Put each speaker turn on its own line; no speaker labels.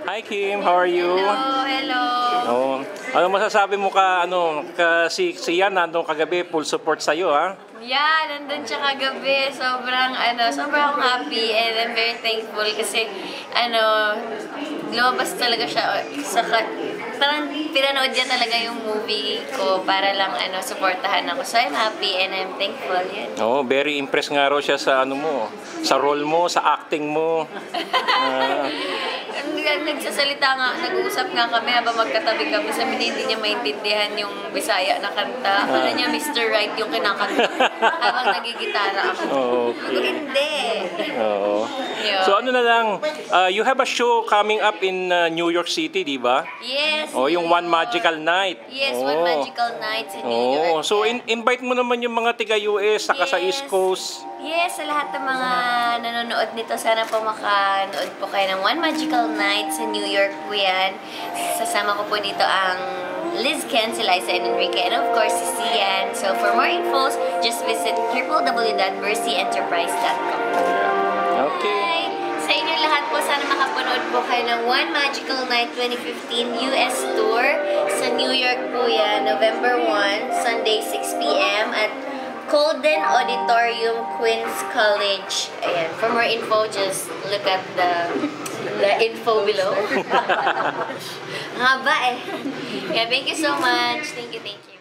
Hi Kim, how are you?
Hello, hello.
Oh, ano masasabi mo si Yan nandun kagabi, full support sa iyo, ha?
Yeah, nandun siya kagabi. Sobrang akong happy and I'm very thankful kasi lumabas talaga siya parang pinanood niya talaga yung movie ko para lang suportahan ako. So I'm happy and I'm thankful. Yan.
Oh, very impressed nga raw siya sa sa role mo, sa acting mo.
Nagsasalita nga, nag-uusap nga kami habang magkatabi kami. Sabi hindi niya maintindihan yung Bisaya na kanta. Ano niya, Mr. Right yung kinakanta habang nagigitara ako.
Oo.
Hindi.
Oo.
Yun.
So ano na lang, you have a show coming up in New York City, di ba?
Yes.
Oh, yung
New
One Magical
York.
Night.
Yes,
Oh.
One Magical Night in New York.
So invite mo naman yung mga tiga-US saka sa
Yes.
East Coast.
Yes, sa lahat ng mga nanonood nito, sana po makanood po kayo ng One Magical Night sa New York po yan. Sasama ko po dito ang Liz Ken, si Liza and Enrique, and of course si Sian. So for more infos, just visit www.mercyenterprise.com.
Okay.
Hi! Sa inyo lahat po, sana makapanood po kayo ng One Magical Night 2015 US Tour. Sa New York po yan, November 1, Sunday 6 p.m. at Colden Auditorium, Queens College. Ayan. For more info, just look at the info below. Haba eh. Yeah, thank you so much. Thank you, thank you.